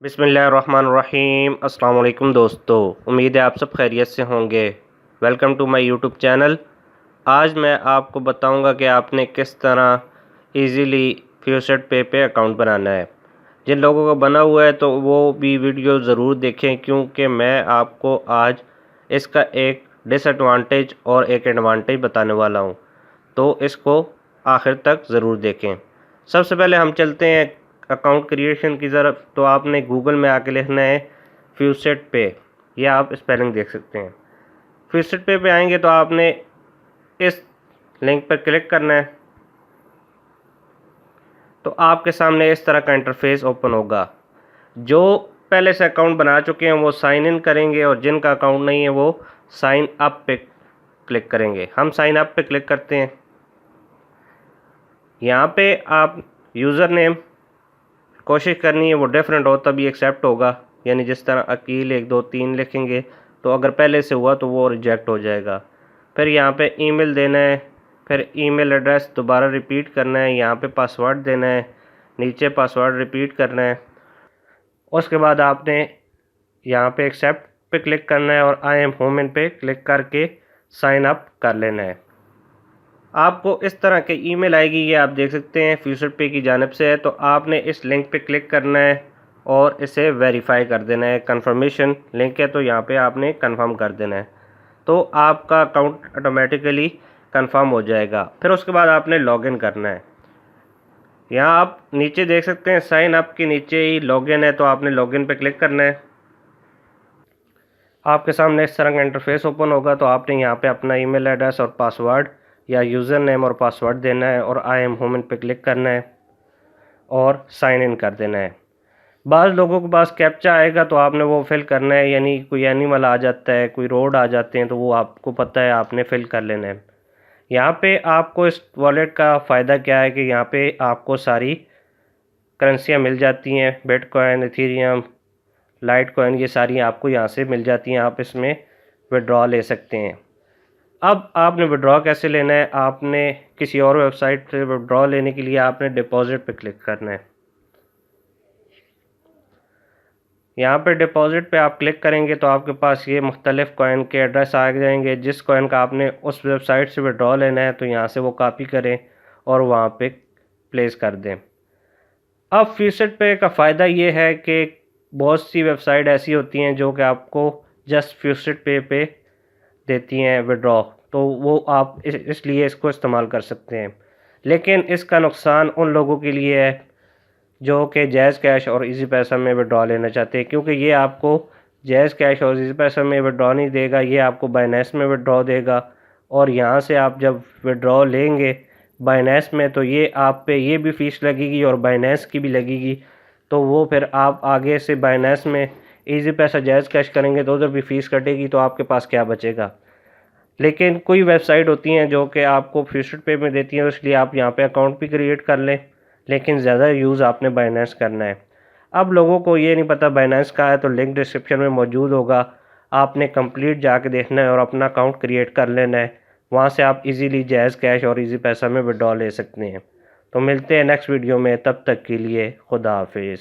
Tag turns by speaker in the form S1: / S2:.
S1: बिस्मिल्लाहिर्रहमानिर्रहीम। अस्सलाम वालेकुम दोस्तों, उम्मीद है आप सब खैरियत से होंगे। Welcome to my YouTube channel. आज मैं आपको बताऊंगा कि आपने किस तरह इजीली फ्यूसेट पे अकाउंट बनाना है। जिन लोगों का बना हुआ है तो वो भी वीडियो ज़रूर देखें, क्योंकि मैं आपको आज इसका एक डिसएडवांटेज और एक एडवांटेज बताने वाला हूँ, तो इसको आखिर तक ज़रूर देखें। सबसे पहले हम चलते हैं अकाउंट क्रिएशन की तरफ। तो आपने गूगल में आके लिखना है फ्यूसेट पे, या आप स्पेलिंग देख सकते हैं। फ्यूसेट पे आएंगे तो आपने इस लिंक पर क्लिक करना है, तो आपके सामने इस तरह का इंटरफेस ओपन होगा। जो पहले से अकाउंट बना चुके हैं वो साइन इन करेंगे, और जिनका अकाउंट नहीं है वो साइन अप पे क्लिक करेंगे। हम साइन अप पे क्लिक करते हैं। यहाँ पे आप यूज़र नेम कोशिश करनी है वो डिफरेंट हो, तभी एक्सेप्ट होगा। यानी जिस तरह अकील 1 2 3 लिखेंगे तो अगर पहले से हुआ तो वो रिजेक्ट हो जाएगा। फिर यहाँ पे ईमेल देना है, फिर ईमेल एड्रेस दोबारा रिपीट करना है, यहाँ पे पासवर्ड देना है, नीचे पासवर्ड रिपीट करना है। उसके बाद आपने यहाँ पे एक्सेप्ट पे क्लिक करना है और आई एम होम पे क्लिक करके साइन अप कर लेना है। आपको इस तरह के ईमेल आएगी, ये आप देख सकते हैं फ्यूसेट पे की जानिब से है। तो आपने इस लिंक पे क्लिक करना है और इसे वेरीफाई कर देना है। कंफर्मेशन लिंक है तो यहाँ पे आपने कंफर्म कर देना है, तो आपका अकाउंट ऑटोमेटिकली कंफर्म हो जाएगा। फिर उसके बाद आपने लॉगिन करना है। यहाँ आप नीचे देख सकते हैं साइन अप के नीचे ही लॉगिन है, तो आपने लॉगिन पे क्लिक करना है। आपके सामने इस तरह का इंटरफेस ओपन होगा। तो आपने यहाँ पे अपना ईमेल एड्रेस और पासवर्ड या यूज़र नेम और पासवर्ड देना है और आई एम होम पे क्लिक करना है और साइन इन कर देना है। बाज़ लोगों के पास कैप्चा आएगा तो आपने वो फिल करना है, यानी कोई एनिमल आ जाता है, कोई रोड आ जाते हैं, तो वो आपको पता है, आपने फिल कर लेना है। यहाँ पे आपको इस वॉलेट का फ़ायदा क्या है कि यहाँ पे आपको सारी करेंसियाँ मिल जाती हैं। बिटकॉइन, इथेरियम, लाइट कॉइन, ये सारी आपको यहाँ से मिल जाती हैं। आप इसमें विड्रॉ ले सकते हैं। अब आपने विड्रॉ कैसे लेना है, आपने किसी और वेबसाइट से विड्रॉ लेने के लिए आपने डिपॉजिट पे क्लिक करना है। यहाँ पे डिपॉजिट पे आप क्लिक करेंगे तो आपके पास ये मुख्तलिफ़ कॉइन के एड्रेस आ जाएंगे। जिस कॉइन का आपने उस वेबसाइट से विड्रॉ लेना है तो यहाँ से वो कॉपी करें और वहाँ पे प्लेस कर दें। अब फ्यूसेट पे का फ़ायदा ये है कि बहुत सी वेबसाइट ऐसी होती हैं जो कि आपको जस्ट फ्यूसेट पे देती हैं विड्रॉ, तो वो आप इसलिए इसको इस्तेमाल कर सकते हैं। लेकिन इसका नुकसान उन लोगों के लिए है जो कि जैज़ कैश और इजी पैसा में विड्रॉ लेना चाहते हैं, क्योंकि ये आपको जैज़ कैश और इजी पैसा में विड्रॉ नहीं देगा, ये आपको बाइनेंस में विड्रॉ देगा। और यहाँ से आप जब विड्रॉ लेंगे बाइनेंस में तो ये आप पे ये भी फ़ीस लगेगी और बाइनेंस की भी लगेगी। तो वो फिर आप आगे से बाइनेंस में इजी पैसा जैज़ कैश करेंगे तो उधर भी फ़ीस कटेगी, तो आपके पास क्या बचेगा। लेकिन कोई वेबसाइट होती हैं जो कि आपको फ्यूसेट पे में देती हैं, तो इसलिए आप यहाँ पे अकाउंट भी क्रिएट कर लें, लेकिन ज़्यादा यूज़ आपने बाइनेंस करना है। अब लोगों को ये नहीं पता बाइनेंस का है, तो लिंक डिस्क्रिप्शन में मौजूद होगा, आपने कंप्लीट जाके देखना है और अपना अकाउंट क्रिएट कर लेना है। वहाँ से आप इजीली जैज़ कैश और इजी पैसा में विड्रॉ ले सकते हैं। तो मिलते हैं नेक्स्ट वीडियो में, तब तक के लिए खुदा हाफिज़।